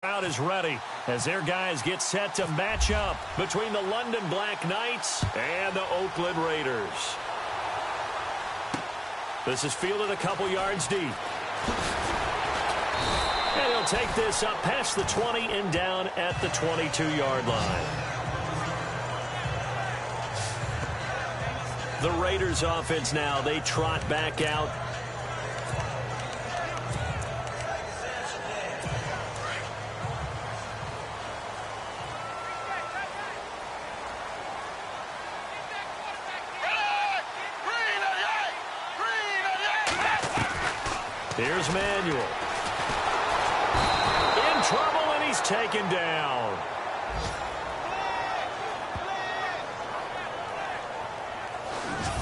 Crowd is ready as their guys get set to match up between the London Black Knights and the Oakland Raiders. This is fielded a couple yards deep. And he'll take this up past the 20 and down at the 22-yard line. The Raiders offense now, they trot back out. Here's Manuel. In trouble, and he's taken down.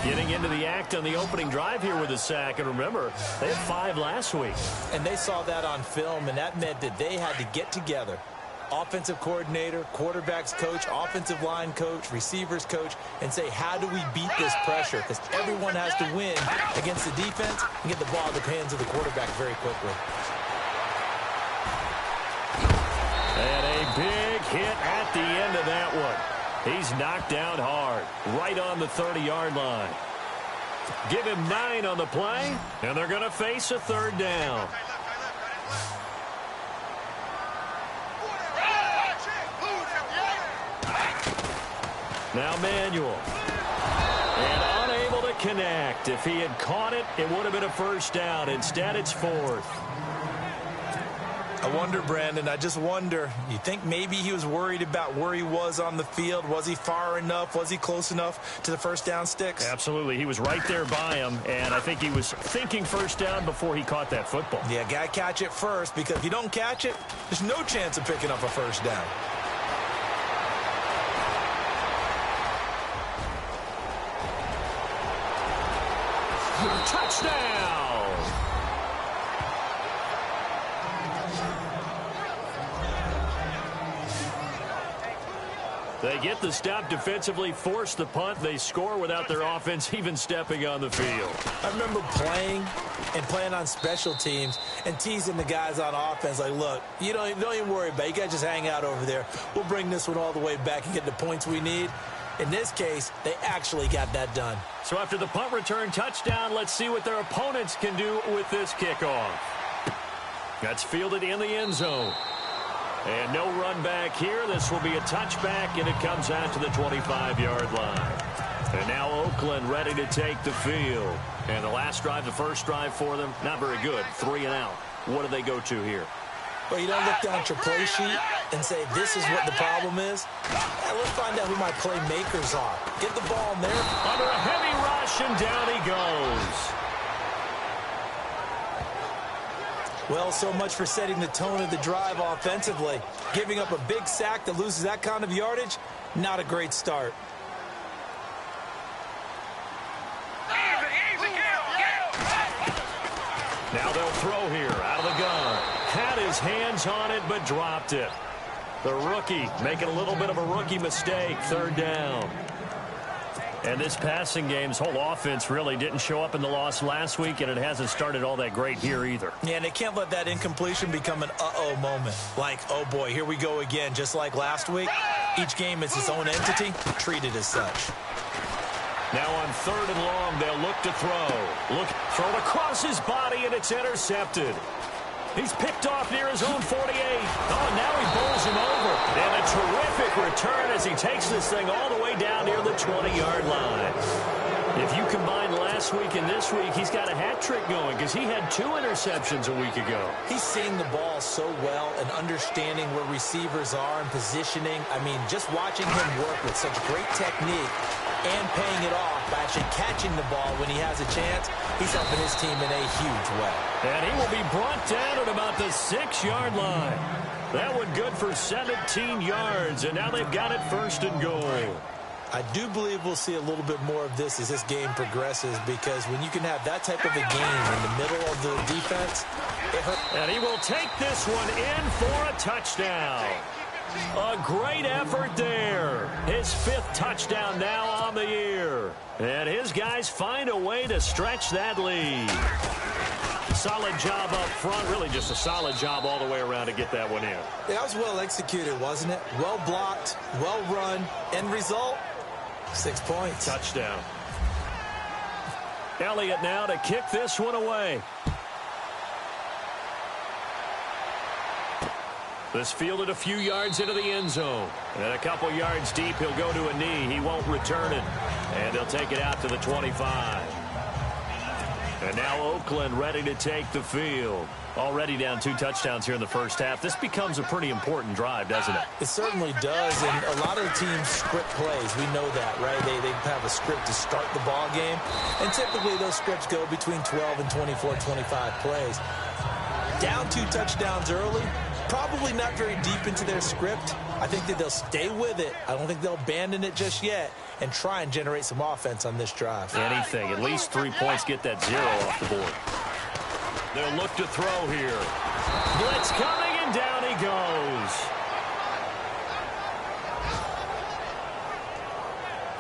Getting into the act on the opening drive here with a sack. And remember, they had 5 last week. And they saw that on film, and that meant that they had to get together. Offensive coordinator, quarterback's coach, offensive line coach, receivers coach, and say, how do we beat this pressure? Because everyone has to win against the defense and get the ball in the hands of the quarterback very quickly. And a big hit at the end of that one. He's knocked down hard, right on the 30-yard line. Give him 9 on the play, and they're going to face a 3rd down. Now Manuel. And unable to connect. If he had caught it, it would have been a 1st down. Instead, it's 4th. I wonder, Brandon, I just wonder, you think maybe he was worried about where he was on the field? Was he far enough? Was he close enough to the 1st down sticks? Absolutely. He was right there by him, and I think he was thinking 1st down before he caught that football. Yeah, got to catch it first, because if you don't catch it, there's no chance of picking up a 1st down. Touchdown! They get the stop defensively, force the punt. They score without their offense even stepping on the field. I remember playing on special teams and teasing the guys on offense like, look, you don't even worry about it. You guys just hang out over there. We'll bring this one all the way back and get the points we need. In this case, they actually got that done. So after the punt return touchdown, let's see what their opponents can do with this kickoff. That's fielded in the end zone. And no run back here. This will be a touchback, and it comes out to the 25-yard line. And now Oakland ready to take the field. And the last drive, the first drive for them, not very good. 3 and out. What do they go to here? Well, you don't look down at your play sheet and say, this is what the problem is. Yeah, let's find out who my playmakers are. Get the ball in there. Under a heavy rush, and down he goes. Well, so much for setting the tone of the drive offensively. Giving up a big sack that loses that kind of yardage, not a great start. Now they'll throw here out of the gun. Had his hands on it, but dropped it. The rookie making a little bit of a rookie mistake. 3rd down. And this passing game's whole offense really didn't show up in the loss last week, and it hasn't started all that great here either. Yeah, and they can't let that incompletion become an uh-oh moment. Like, oh boy, here we go again, just like last week. Each game is its own entity, treated as such. Now on 3rd and long, they'll look to throw. Thrown across his body, and it's intercepted. He's picked off near his own 48. Oh, now he bowls him over. And a terrific return as he takes this thing all the way down near the 20-yard line. If you combine last week and this week, he's got a hat trick going because he had 2 interceptions a week ago. He's seeing the ball so well and understanding where receivers are and positioning. I mean, just watching him work with such great technique and paying it off by actually catching the ball when he has a chance, he's helping his team in a huge way. And he will be brought down at about the 6-yard line. That one good for 17 yards, and now they've got it 1st and goal. I do believe we'll see a little bit more of this as this game progresses, because when you can have that type of a game in the middle of the defense, it hurts. And he will take this one in for a touchdown. A great effort there. His 5th touchdown now on the year. And his guys find a way to stretch that lead. solid job up front, really just a solid job all the way around to get that one in. Yeah, that was well executed, wasn't it? Well blocked, well run. End result, 6 points. Touchdown. Elliott now to kick this one away. This fielded a few yards into the end zone. And a couple yards deep, he'll go to a knee. He won't return it. And they'll take it out to the 25. And now Oakland ready to take the field. Already down 2 touchdowns here in the first half. This becomes a pretty important drive, doesn't it? It certainly does, and a lot of the teams script plays. We know that, right? They have a script to start the ball game, and typically those scripts go between 12 and 24, 25 plays. Down 2 touchdowns early, probably not very deep into their script. I think that they'll stay with it. I don't think they'll abandon it just yet and try and generate some offense on this drive. Anything. At least 3 points, get that 0 off the board. They'll look to throw here. Blitz coming, and down he goes.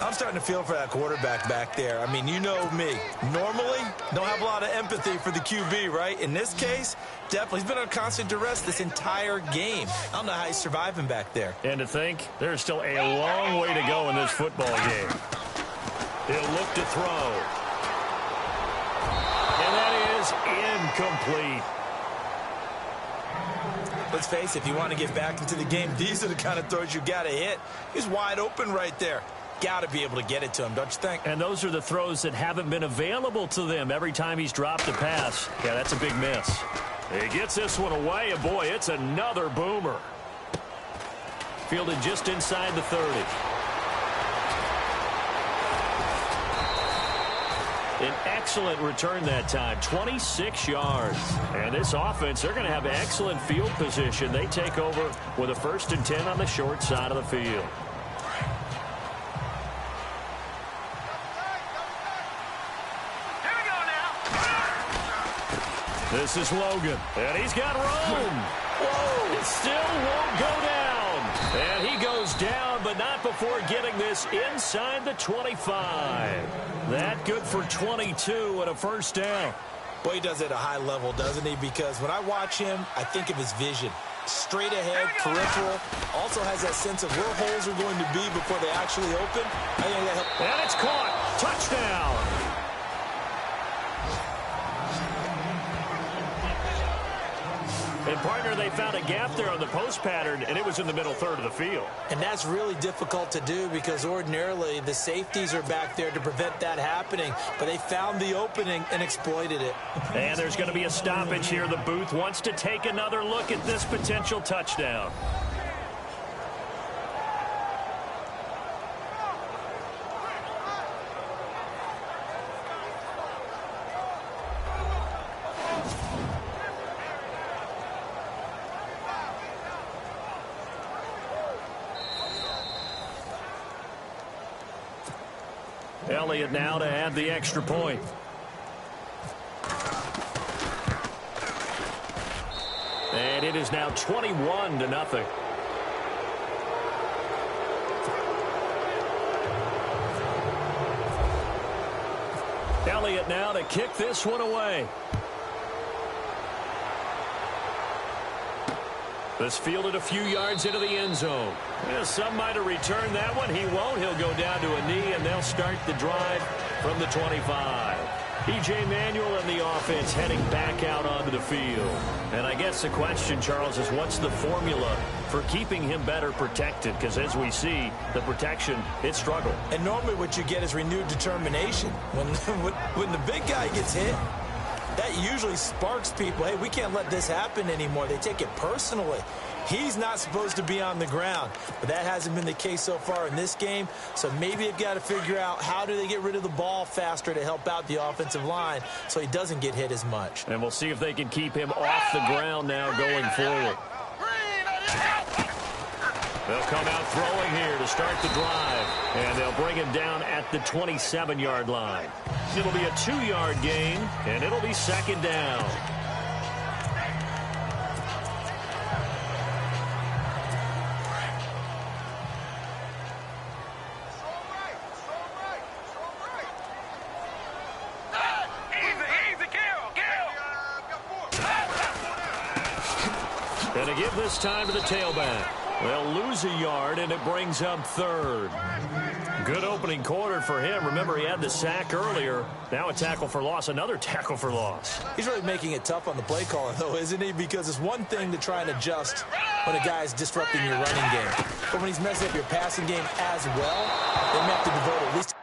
I'm starting to feel for that quarterback back there. I mean, you know me. Normally, don't have a lot of empathy for the QB, right? In this case, definitely. He's been on constant duress this entire game. I don't know how he's surviving back there. And to think, there's still a long way to go in this football game. He'll look to throw. And that is incomplete. Let's face it, if you want to get back into the game, these are the kind of throws you got to hit. He's wide open right there. Got to be able to get it to him, don't you think? And those are the throws that haven't been available to them every time he's dropped a pass. Yeah, that's a big miss. He gets this one away, and boy, it's another boomer. Fielded just inside the 30. An excellent return that time, 26 yards. And this offense, they're going to have excellent field position. They take over with a 1st and 10 on the short side of the field. This is Logan, and he's got room. Whoa, it still won't go down. And he goes down, but not before getting this inside the 25. That good for 22 and a 1st down. Boy, he does it at a high level, doesn't he? Because when I watch him, I think of his vision. Straight ahead, peripheral. Also has that sense of where holes are going to be before they actually open. I think that helps. And it's caught. Touchdown. And, partner, they found a gap there on the post pattern, and it was in the middle 3rd of the field. And that's really difficult to do because ordinarily the safeties are back there to prevent that happening. But they found the opening and exploited it. And there's going to be a stoppage here. The booth wants to take another look at this potential touchdown. Elliott now to add the extra point. And it is now 21-0. Elliott now to kick this one away. This fielded a few yards into the end zone. Yeah, some might have returned that one. He won't. He'll go down to a knee, and they'll start the drive from the 25. E.J. Manuel and the offense heading back out onto the field. And I guess the question, Charles, is what's the formula for keeping him better protected? Because as we see, the protection, it struggled. And normally what you get is renewed determination. When the big guy gets hit, that usually sparks people. Hey, we can't let this happen anymore. They take it personally. He's not supposed to be on the ground, but that hasn't been the case so far in this game. So maybe they've got to figure out how do they get rid of the ball faster to help out the offensive line so he doesn't get hit as much. And we'll see if they can keep him off the ground now going forward. They'll come out throwing here to start the drive, and they'll bring him down at the 27-yard line. It'll be a 2-yard gain, and it'll be 2nd down. give this time to the tailback. They'll lose a yard, and it brings up third. Good opening quarter for him. Remember, he had the sack earlier. Now a tackle for loss, another tackle for loss. He's really making it tough on the play caller, though, isn't he? Because it's one thing to try and adjust when a guy is disrupting your running game. But when he's messing up your passing game as well, they may have to devote at least...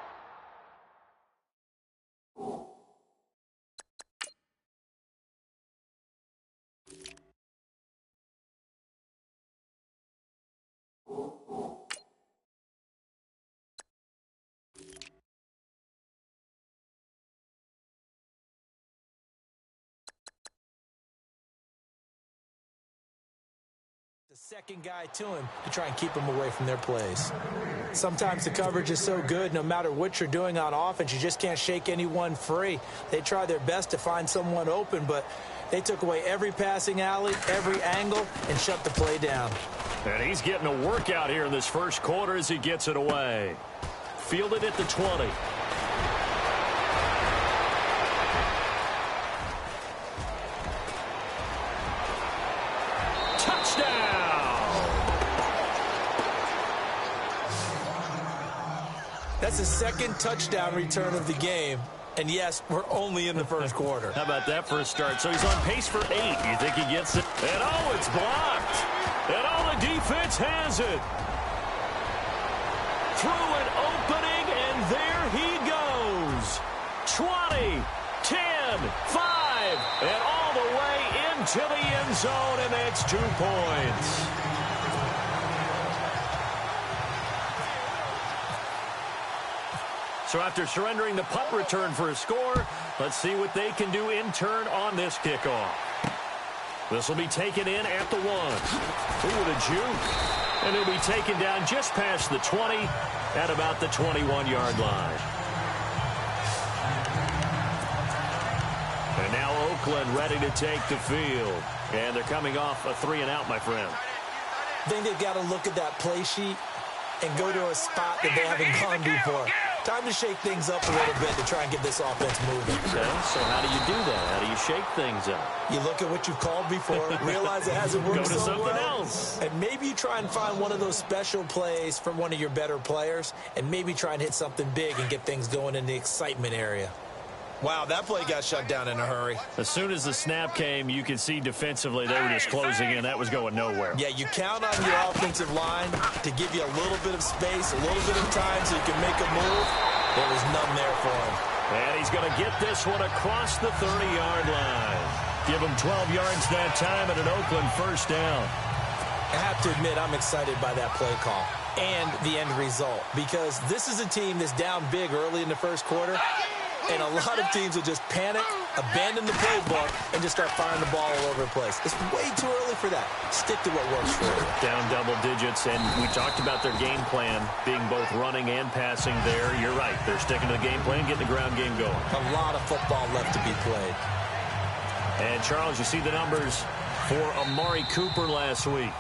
second guy to him to try and keep him away from their plays. Sometimes the coverage is so good, no matter what you're doing on offense, you just can't shake anyone free. They try their best to find someone open, but they took away every passing alley, every angle, and shut the play down. And he's getting a workout here in this first quarter as he gets it away. Fielded at the 20. That's the second touchdown return of the game. And, yes, we're only in the first quarter. How about that for a start? So he's on pace for 8. You think he gets it? And, oh, it's blocked. And, oh, the defense has it. Through an opening, and there he goes. 20, 10, 5, and all the way into the end zone, and that's 2 points. So after surrendering the punt return for a score, let's see what they can do in turn on this kickoff. This will be taken in at the 1. Ooh, with a juke. And it'll be taken down just past the 20 at about the 21-yard line. And now Oakland ready to take the field. And they're coming off a 3-and-out, my friend. I think they've got to look at that play sheet and go to a spot that they haven't gone before. Time to shake things up a little bit to try and get this offense moving. Okay, so how do you do that? How do you shake things up? You look at what you've called before, realize it hasn't worked Go to so something well, else. and maybe you try and find one of those special plays from one of your better players, and maybe try and hit something big and get things going in the excitement area. Wow, that play got shut down in a hurry. As soon as the snap came, you could see defensively they were just closing in. That was going nowhere. Yeah, you count on your offensive line to give you a little bit of space, a little bit of time so you can make a move. There was none there for him. And he's going to get this one across the 30-yard line. Give him 12 yards that time at an Oakland first down. I have to admit, I'm excited by that play call and the end result, because this is a team that's down big early in the first quarter, and a lot of teams will just panic, abandon the playbook, and just start firing the ball all over the place. It's way too early for that. Stick to what works for you. Down double digits, and we talked about their game plan being both running and passing there. You're right. They're sticking to the game plan, getting the ground game going. A lot of football left to be played. And, Charles, you see the numbers for Amari Cooper last week.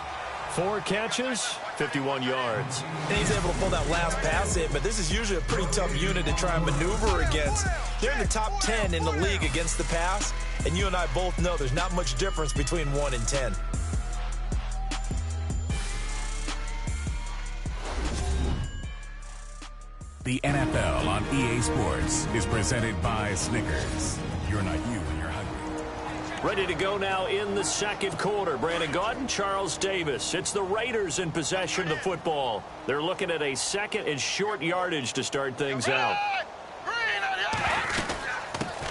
4 catches, 51 yards. And he's able to pull that last pass in, but this is usually a pretty tough unit to try and maneuver against. They're in the top 10 in the league against the pass, and you and I both know there's not much difference between 1 and 10. The NFL on EA Sports is presented by Snickers. You're not you when you're hungry. Ready to go now in the second quarter. Brandon Gaudin, Charles Davis. It's the Raiders in possession of the football. They're looking at a second and short yardage to start things out.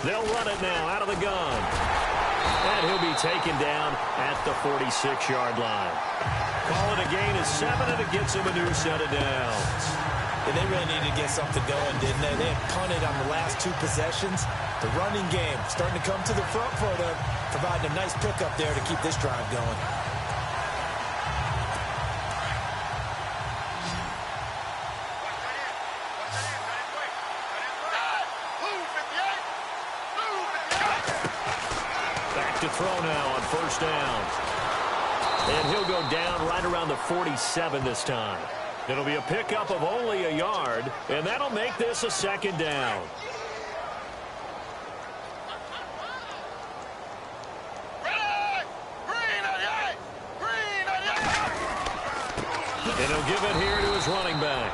They'll run it now out of the gun. And he'll be taken down at the 46-yard line. Call it a gain of 7, and it gets him a new set of downs. Yeah, they really needed to get something going, didn't they? They had punted on the last 2 possessions. The running game starting to come to the front for them, providing a nice pickup there to keep this drive going. Back to throw now on first down. And he'll go down right around the 47 this time. It'll be a pickup of only a yard, and that'll make this a second down. And he'll give it here to his running back.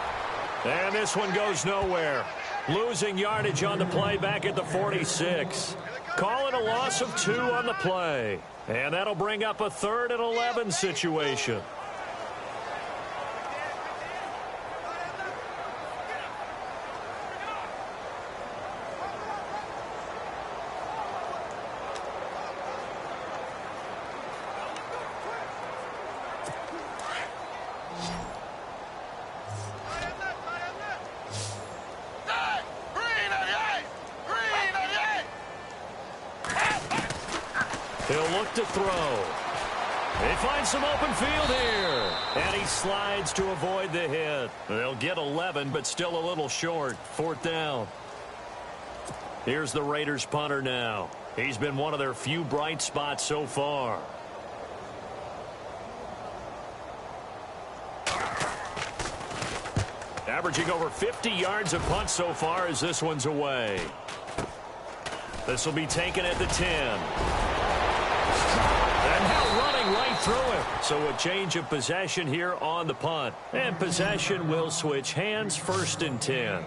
And this one goes nowhere. Losing yardage on the play back at the 46. Call it a loss of 2 on the play. And that'll bring up a 3rd and 11 situation. He'll look to throw. He finds some open field here. And he slides to avoid the hit. They'll get 11, but still a little short. 4th down. Here's the Raiders punter now. He's been one of their few bright spots so far. Averaging over 50 yards a punt so far as this one's away. This will be taken at the 10. And now running right through it. So a change of possession here on the punt. And possession will switch hands. 1st and 10.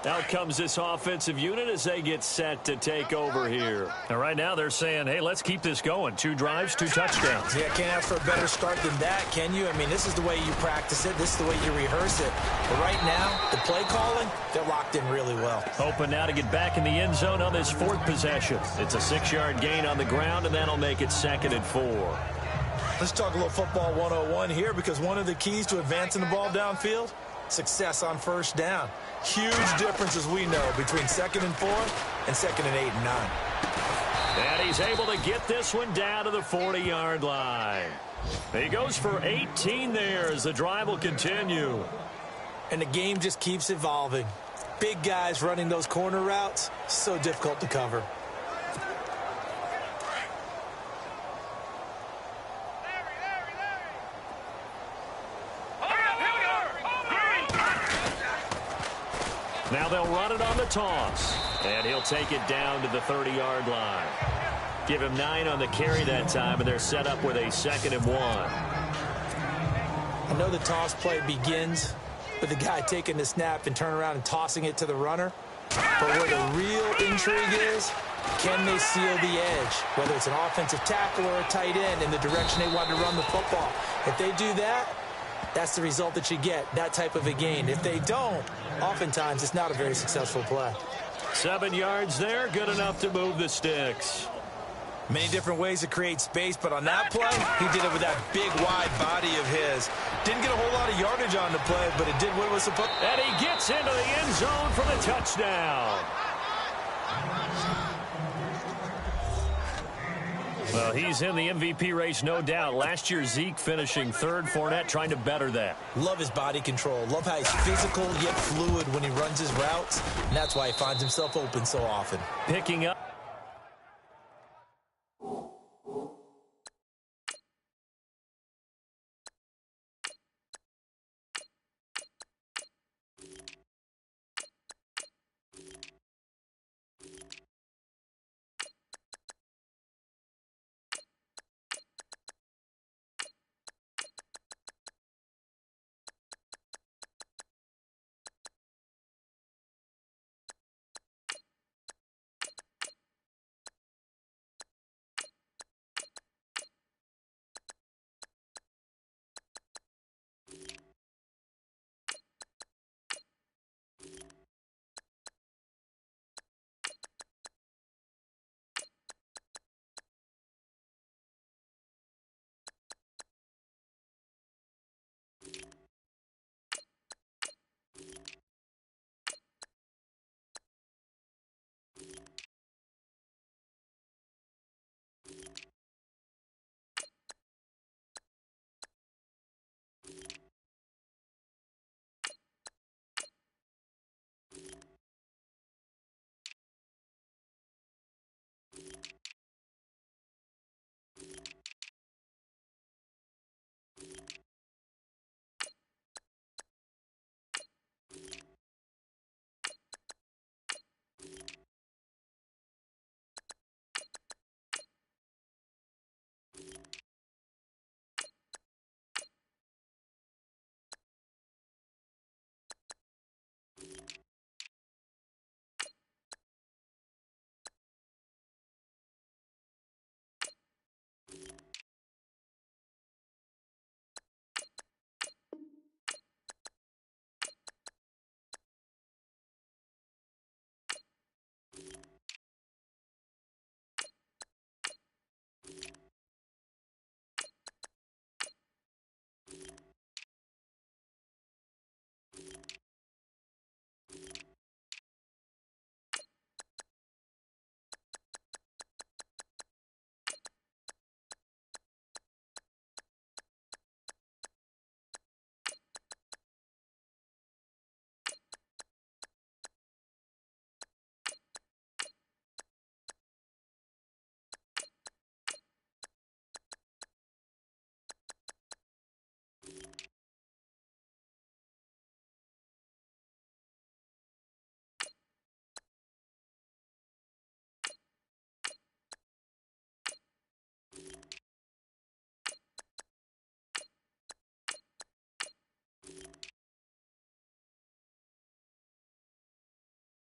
Out comes this offensive unit as they get set to take over here. And right now they're saying, hey, let's keep this going. 2 drives, 2 touchdowns. Yeah, can't ask for a better start than that, can you? I mean, this is the way you practice it. This is the way you rehearse it. But right now, the play calling, they're locked in really well. Hoping now to get back in the end zone on this 4th possession. It's a 6-yard gain on the ground, and that'll make it 2nd and 4. Let's talk a little football 101 here, because one of the keys to advancing the ball downfield, success on 1st down. Huge difference, as we know, between 2nd and 4 and 2nd and 8 and 9. And he's able to get this one down to the 40-yard line. He goes for 18 there as the drive will continue. And the game just keeps evolving. Big guys running those corner routes, so difficult to cover. Now they'll run it on the toss. And he'll take it down to the 30-yard line. Give him 9 on the carry that time, and they're set up with a 2nd and 1. I know the toss play begins with the guy taking the snap and turning around and tossing it to the runner. But where the real intrigue is, can they seal the edge? Whether it's an offensive tackle or a tight end in the direction they want to run the football. If they do that, that's the result that you get, that type of a gain. If they don't, oftentimes it's not a very successful play. 7 yards there, good enough to move the sticks. Many different ways to create space, but on that play, he did it with that big, wide body of his. Didn't get a whole lot of yardage on the play, but it did what it was supposed to. And he gets into the end zone for the touchdown. Well, he's in the MVP race, no doubt. Last year, Zeke finishing 3rd. Fournette trying to better that. Love his body control. Love how he's physical yet fluid when he runs his routes. And that's why he finds himself open so often. Picking up.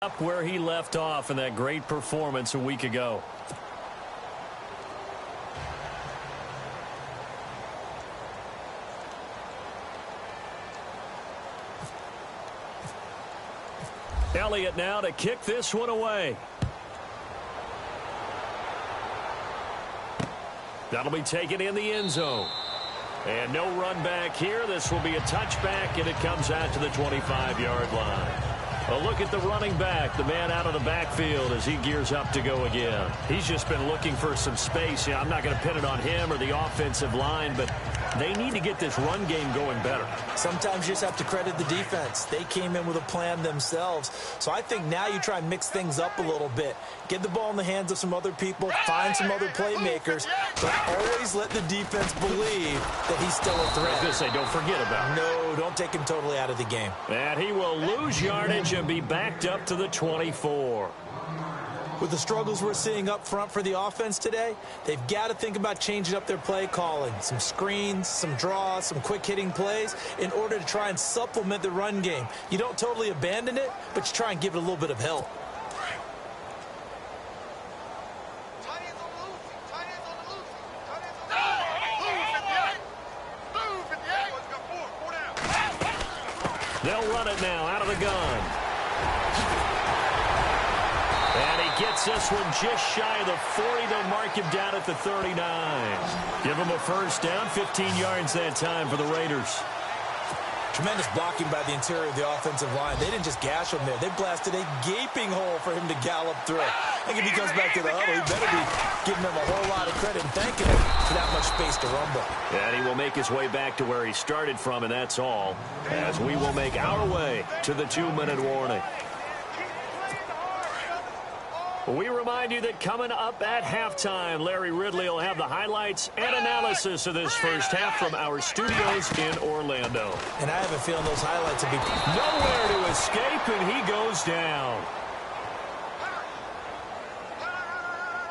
Up where he left off in that great performance a week ago. Elliott now to kick this one away. That'll be taken in the end zone. And no run back here. This will be a touchback, and it comes out to the 25-yard line. A look at the running back, the man out of the backfield as he gears up to go again. He's just been looking for some space. I'm not going to pin it on him or the offensive line, but they need to get this run game going better. Sometimes you just have to credit the defense. They came in with a plan themselves. So I think now you try and mix things up a little bit. Get the ball in the hands of some other people, find some other playmakers, but always let the defense believe that he's still a threat. I was going to say, don't forget about him. No, don't take him totally out of the game. And he will lose yardage and be backed up to the 24. With the struggles we're seeing up front for the offense today, they've got to think about changing up their play calling. Some screens, some draws, some quick-hitting plays in order to try and supplement the run game. You don't totally abandon it, but you try and give it a little bit of help. They'll run it now out of the gun. And he gets this one just shy of the 40. They'll mark him down at the 39. Give him a first down, 15 yards that time for the Raiders. Tremendous blocking by the interior of the offensive line. They didn't just gash him there. They blasted a gaping hole for him to gallop through. I think if he comes back to the huddle, he better be giving them a whole lot of credit and thanking him for that much space to rumble. And he will make his way back to where he started from, and that's all, as we will make our way to the 2-minute warning. We remind you that coming up at halftime, Larry Ridley will have the highlights and analysis of this first half from our studios in Orlando. And I have a feeling those highlights will be nowhere to escape, and he goes down.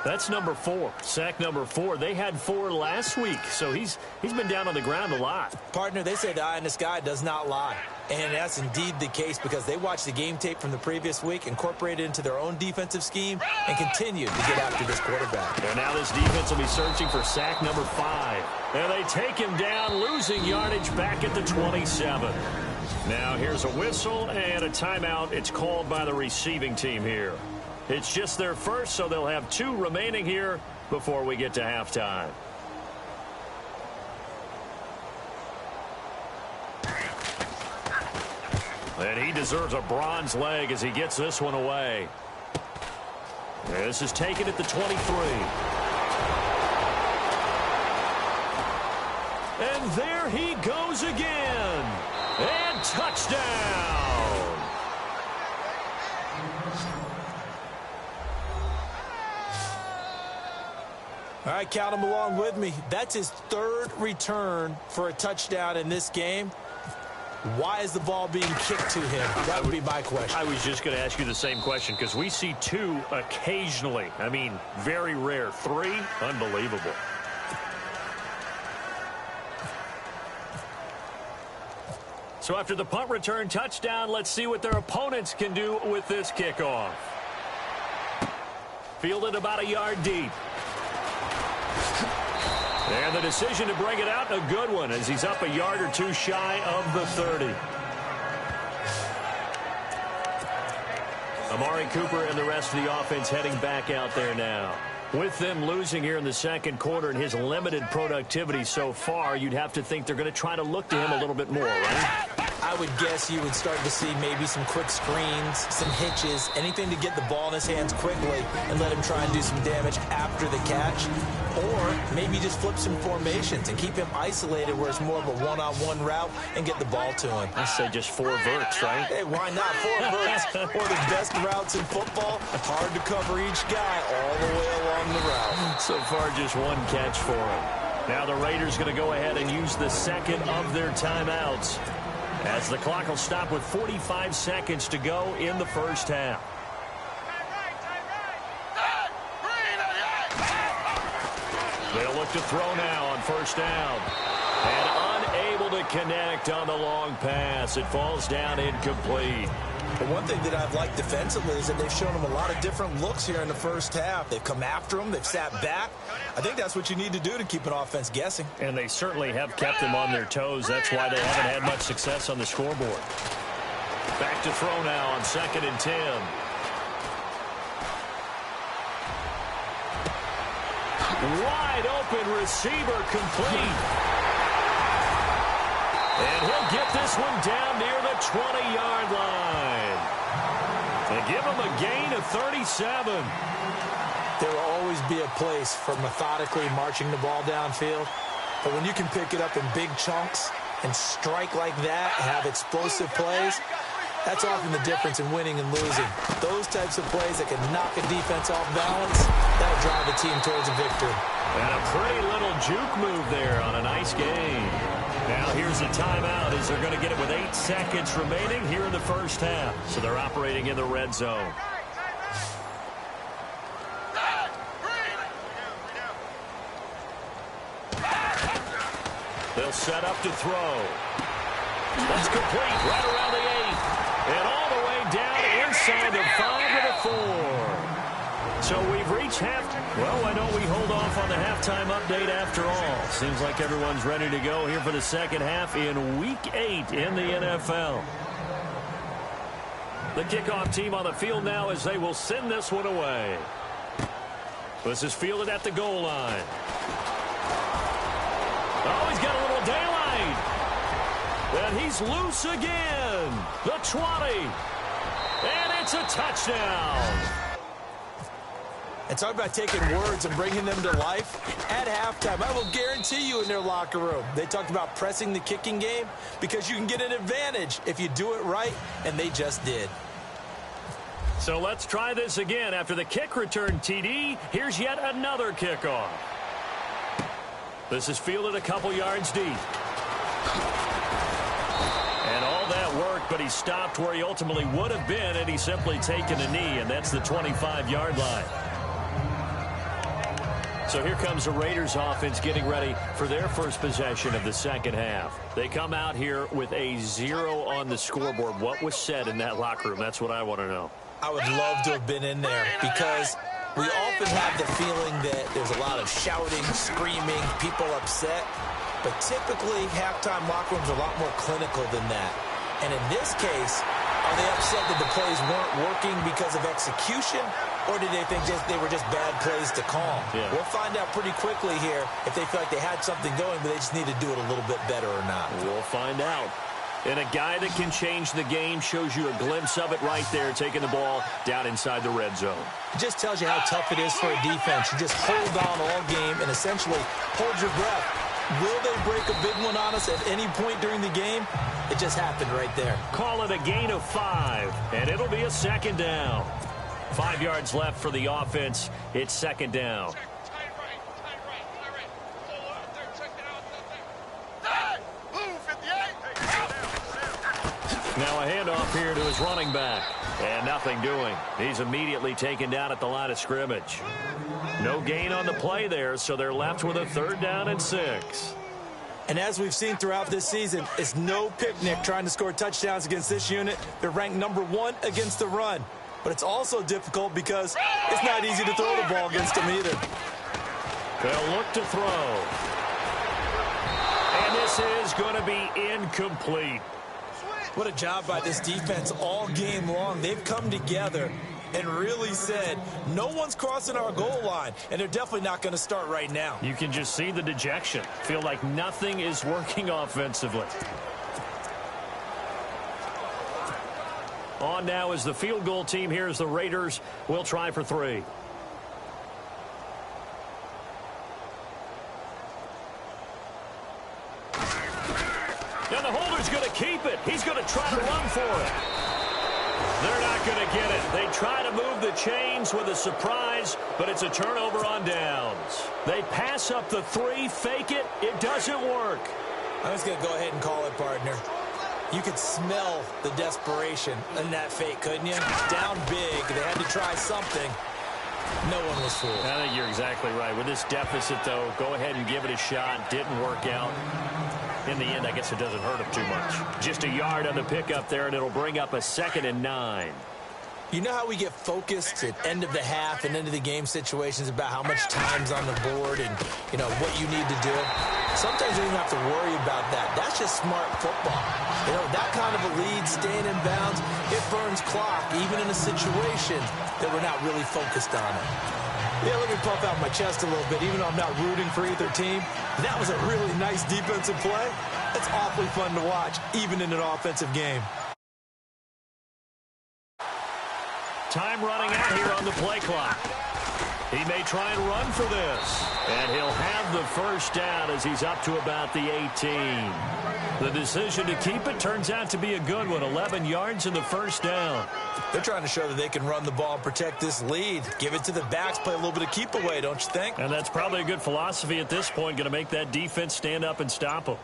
That's number 4, sack number 4. They had 4 last week, so he's been down on the ground a lot. Partner, they say the eye in the sky does not lie. And that's indeed the case because they watched the game tape from the previous week, incorporated it into their own defensive scheme, and continued to get after this quarterback. And now this defense will be searching for sack number 5. And they take him down, losing yardage back at the 27. Now here's a whistle and a timeout. It's called by the receiving team here. It's just their first, so they'll have 2 remaining here before we get to halftime. And he deserves a bronze leg as he gets this one away. This is taken at the 23. And there he goes again. And touchdown. All right, count him along with me. That's his 3rd return for a touchdown in this game. Why is the ball being kicked to him? That would be my question. I was just going to ask you the same question because we see 2 occasionally. I mean, very rare. 3, unbelievable. So after the punt return touchdown, let's see what their opponents can do with this kickoff. Fielded about a yard deep. And the decision to bring it out, a good one, as he's up a yard or 2 shy of the 30. Amari Cooper and the rest of the offense heading back out there now. With them losing here in the second quarter and his limited productivity so far, you'd have to think they're going to try to look to him a little bit more, right? I would guess you would start to see maybe some quick screens, some hitches, anything to get the ball in his hands quickly and let him try and do some damage after the catch. Or maybe just flip some formations and keep him isolated where it's more of a one-on-one route and get the ball to him. I say just 4 verts, right? Hey, why not? 4 verts, one of the best routes in football. Hard to cover each guy all the way along the route. So far, just 1 catch for him. Now the Raiders going to go ahead and use the second of their timeouts, as the clock will stop with 45 seconds to go in the first half. They'll look to throw now on first down. And unable to connect on the long pass. It falls down incomplete. But one thing that I've liked defensively is that they've shown them a lot of different looks here in the first half. They've come after them. They've sat back. I think that's what you need to do to keep an offense guessing. And they certainly have kept them on their toes. That's why they haven't had much success on the scoreboard. Back to throw now on 2nd and 10. Wide open receiver complete. And he'll get this one down near the 20-yard line. They give him a gain of 37. There will always be a place for methodically marching the ball downfield. But when you can pick it up in big chunks and strike like that, have explosive plays, that's often the difference in winning and losing. Those types of plays that can knock a defense off balance, that'll drive a team towards a victory. And a pretty little juke move there on a nice game. Now here's a timeout as they're going to get it with 8 seconds remaining here in the first half. So they're operating in the red zone. They'll set up to throw. That's complete right around the 8. And all the way down inside the 5 to the 4. So we've reached half. Well, why don't we hold off on the halftime update after all? Seems like everyone's ready to go here for the second half in Week 8 in the NFL. The kickoff team on the field now as they will send this one away. This is fielded at the goal line. Oh, he's got a little daylight. And he's loose again. The 20. And it's a touchdown. And talk about taking words and bringing them to life. At halftime, I will guarantee you in their locker room, they talked about pressing the kicking game because you can get an advantage if you do it right, and they just did. So let's try this again. After the kick return TD, here's yet another kickoff. This is fielded a couple yards deep. And all that work, but he stopped where he ultimately would have been, and he's simply taken a knee, and that's the 25-yard line. So here comes the Raiders offense getting ready for their first possession of the second half. They come out here with a 0 on the scoreboard. What was said in that locker room? That's what I want to know. I would love to have been in there because we often have the feeling that there's a lot of shouting, screaming, people upset. But typically, halftime locker rooms are a lot more clinical than that. And in this case, are they upset that the plays weren't working because of execution? Or did they think they were just bad plays to call? Yeah. We'll find out pretty quickly here if they feel like they had something going, but they just need to do it a little bit better or not. We'll find out. And a guy that can change the game shows you a glimpse of it right there, taking the ball down inside the red zone. It just tells you how tough it is for a defense. You just hold on all game and essentially hold your breath. Will they break a big one on us at any point during the game? It just happened right there. Call it a gain of 5, and it'll be a second down. 5 yards left for the offense. It's second down. Now a handoff here to his running back. And nothing doing. He's immediately taken down at the line of scrimmage. No gain on the play there, so they're left with a 3rd down and 6. And as we've seen throughout this season, it's no picnic trying to score touchdowns against this unit. They're ranked number 1 against the run. But it's also difficult because it's not easy to throw the ball against them either. They'll look to throw. And this is going to be incomplete. What a job by this defense all game long. They've come together and really said, no one's crossing our goal line, and they're definitely not going to start right now. You can just see the dejection. Feel like nothing is working offensively. On now is the field goal team. Here's the Raiders. We'll try for 3. And the holder's going to keep it. He's going to try to run for it. They're not going to get it. They try to move the chains with a surprise, but it's a turnover on downs. They pass up the 3, fake it. It doesn't work. I'm just going to go ahead and call it, partner. You could smell the desperation in that fake, couldn't you? Down big. They had to try something. No one was fooled. I think you're exactly right. With this deficit, though, go ahead and give it a shot. Didn't work out. In the end, I guess it doesn't hurt him too much. Just a yard on the pickup there, and it'll bring up a 2nd and 9. You know how we get focused at end of the half and end of the game situations about how much time's on the board and, you know, what you need to do? Sometimes you don't even have to worry about that. That's just smart football. You know, that kind of a lead, staying in bounds, it burns clock, even in a situation that we're not really focused on it. Yeah, let me puff out my chest a little bit, even though I'm not rooting for either team. That was a really nice defensive play. It's awfully fun to watch, even in an offensive game. Time running out here on the play clock. He may try and run for this. And he'll have the first down as he's up to about the 18. The decision to keep it turns out to be a good one. 11 yards in the first down. They're trying to show that they can run the ball and protect this lead. Give it to the backs, play a little bit of keep away, don't you think? And that's probably a good philosophy at this point. Going to make that defense stand up and stop them.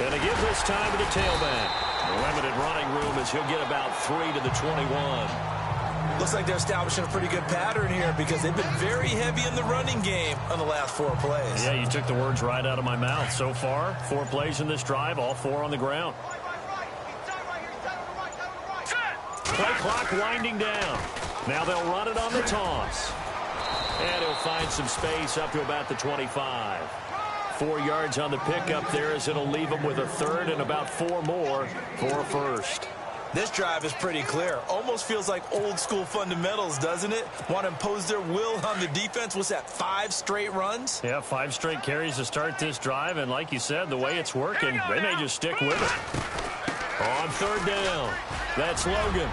And he gives this time to the tailback. Limited running room as he'll get about 3 to the 21. Looks like they're establishing a pretty good pattern here because they've been very heavy in the running game on the last 4 plays. Yeah, you took the words right out of my mouth. So far, 4 plays in this drive, all 4 on the ground. Play clock winding down. Now they'll run it on the toss. And he'll find some space up to about the 25. 4 yards on the pickup there as it'll leave them with a 3rd and about 4 more for a first. This drive is pretty clear. Almost feels like old school fundamentals, doesn't it? Want to impose their will on the defense. What's that, 5 straight runs? Yeah, 5 straight carries to start this drive. And like you said, the way it's working, they may just stick with it. On 3rd down, that's Logan.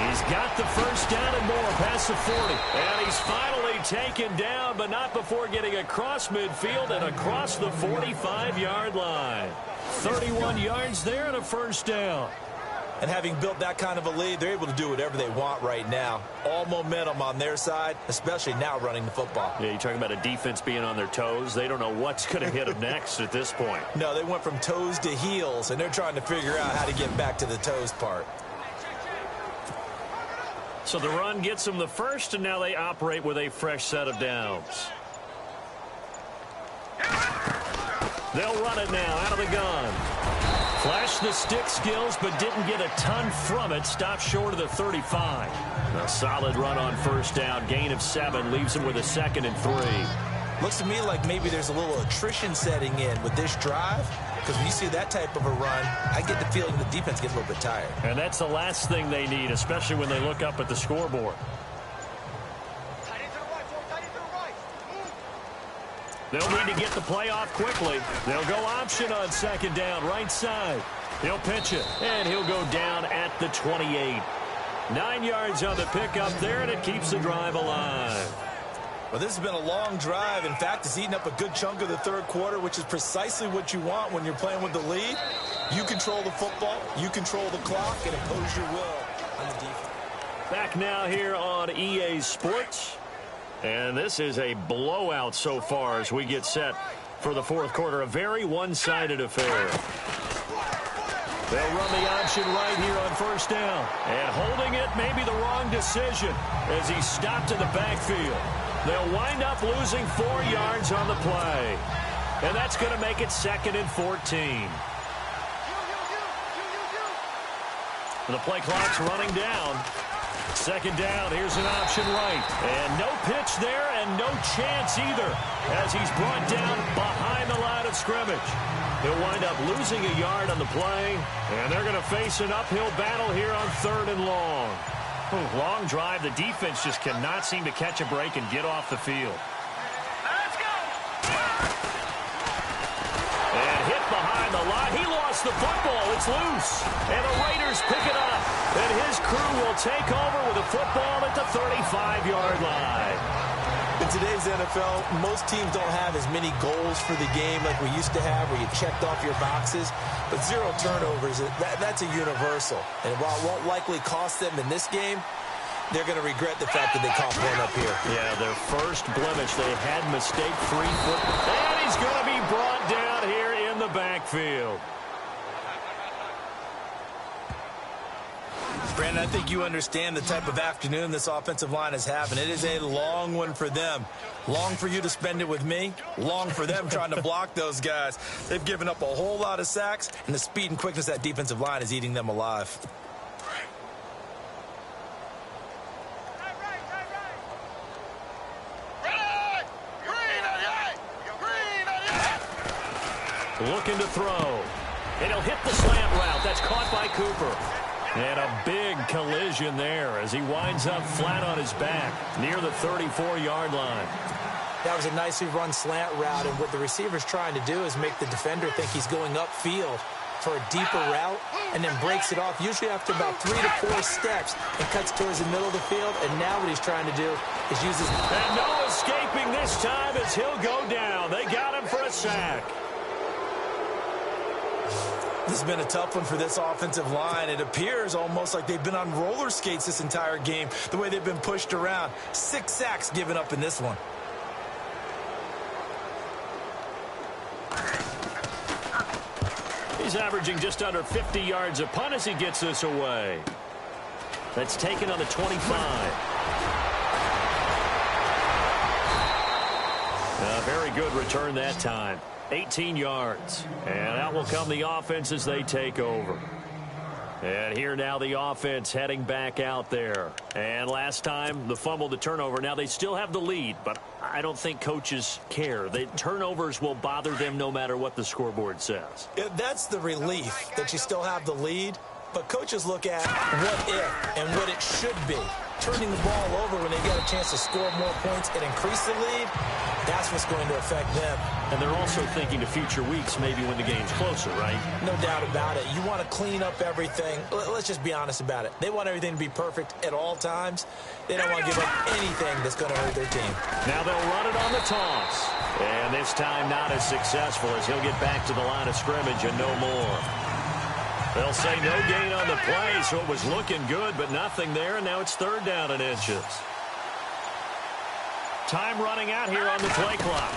He's got the first down and more past the 40. And he's finally taken down, but not before getting across midfield and across the 45-yard line. 31 yards there and a first down. And having built that kind of a lead, they're able to do whatever they want right now. All momentum on their side, especially now running the football. Yeah, you're talking about a defense being on their toes. They don't know what's going to hit them next at this point. No, they went from toes to heels, and they're trying to figure out how to get back to the toes part. So the run gets them the first, and now they operate with a fresh set of downs. They'll run it now out of the gun. Flashed the stick skills, but didn't get a ton from it. Stopped short of the 35. A solid run on first down. Gain of 7 leaves them with a 2nd and 3. Looks to me like maybe there's a little attrition setting in with this drive. Because when you see that type of a run, I get the feeling the defense gets a little bit tired. And that's the last thing they need, especially when they look up at the scoreboard. They'll need to get the play off quickly. They'll go option on 2nd down, right side. He'll pitch it, and he'll go down at the 28. 9 yards on the pickup there, and it keeps the drive alive. Well, this has been a long drive. In fact, it's eaten up a good chunk of the 3rd quarter, which is precisely what you want when you're playing with the lead. You control the football, you control the clock, and impose your will on the defense. Back now here on EA Sports. And this is a blowout so far as we get set for the 4th quarter. A very one-sided affair. They'll run the option right here on first down. And holding it may be the wrong decision as he stopped in the backfield. They'll wind up losing 4 yards on the play. And that's going to make it 2nd and 14. The play clock's running down. 2nd down, here's an option right. And no pitch there and no chance either as he's brought down behind the line of scrimmage. He'll wind up losing a yard on the play, and they're going to face an uphill battle here on 3rd and long. Long drive. The defense just cannot seem to catch a break and get off the field. Let's go! And hit behind the line. He lost the football. It's loose. And the Raiders pick it up. And his crew will take over with a football at the 35-yard line. In today's NFL, most teams don't have as many goals for the game like we used to have where you checked off your boxes. But 0 turnovers, that's a universal. And while it won't likely cost them in this game, they're going to regret the fact that they caught one up here. Yeah, their first blemish. They had mistake-free foot. And he's going to be brought down here in the backfield. Brandon, I think you understand the type of afternoon this offensive line is having. It is a long one for them. Long for you to spend it with me. Long for them trying to block those guys. They've given up a whole lot of sacks, and the speed and quickness of that defensive line is eating them alive. Looking to throw. And he'll hit the slant route. That's caught by Cooper. And a big collision there as he winds up flat on his back near the 34-yard line. That was a nicely run slant route, and what the receiver's trying to do is make the defender think he's going upfield for a deeper route and then breaks it off, usually after about 3 to 4 steps, and cuts towards the middle of the field. And now what he's trying to do is use his... And no escaping this time as he'll go down. They got him for a sack. This has been a tough one for this offensive line. It appears almost like they've been on roller skates this entire game, the way they've been pushed around. 6 sacks given up in this one. He's averaging just under 50 yards a punt as he gets this away. That's taken on the 25. A very good return that time. 18 yards. And out will come the offense as they take over. And here now the offense heading back out there. And last time, the fumble, the turnover. Now they still have the lead, but I don't think coaches care. The turnovers will bother them no matter what the scoreboard says. Yeah, that's the relief, that you still have the lead. But coaches look at what if and what it should be. Turning the ball over when they get a chance to score more points and increase the lead, that's what's going to affect them. And they're also thinking to future weeks, maybe when the game's closer, right? No doubt about it. You want to clean up everything. Let's just be honest about it. They want everything to be perfect at all times. They don't want to give up anything that's going to hurt their team. Now they'll run it on the toss. And this time not as successful as he'll get back to the line of scrimmage and no more. They'll say no gain on the play, so it was looking good, but nothing there, and now it's 3rd down and inches. Time running out here on the play clock.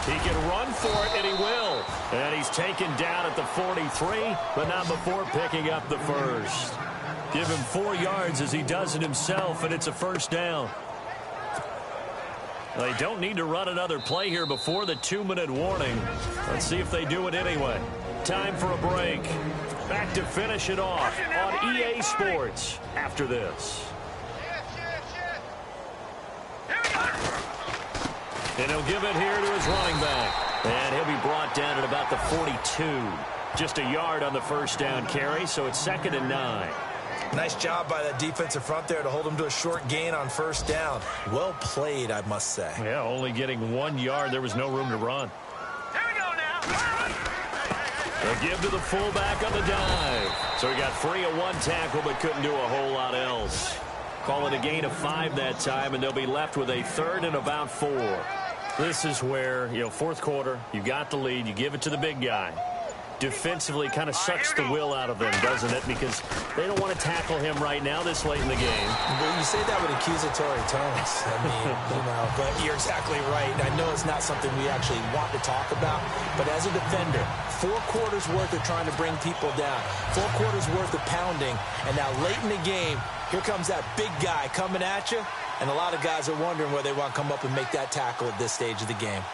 He can run for it, and he will. And he's taken down at the 43, but not before picking up the first. Give him 4 yards as he does it himself, and it's a 1st down. They don't need to run another play here before the 2-minute warning. Let's see if they do it anyway. Time for a break. Back to finish it off on EA Sports after this. And he'll give it here to his running back. And he'll be brought down at about the 42. Just a yard on the 1st down carry, so it's 2nd and 9. Nice job by that defensive front there to hold him to a short gain on 1st down. Well played, I must say. Yeah, only getting 1 yard. There was no room to run. They'll give to the fullback on the dive. So he got free of 1 tackle but couldn't do a whole lot else. Call it a gain of 5 that time, and they'll be left with a 3rd and about 4. This is where, 4th quarter, you got the lead, you give it to the big guy. Defensively kind of sucks the will out of them, doesn't it? Because they don't want to tackle him right now this late in the game. Well, you say that with accusatory tones. I mean, but you're exactly right. I know it's not something we actually want to talk about, but as a defender, 4 quarters worth of trying to bring people down, 4 quarters worth of pounding, and now late in the game, here comes that big guy coming at you, and a lot of guys are wondering whether they want to come up and make that tackle at this stage of the game.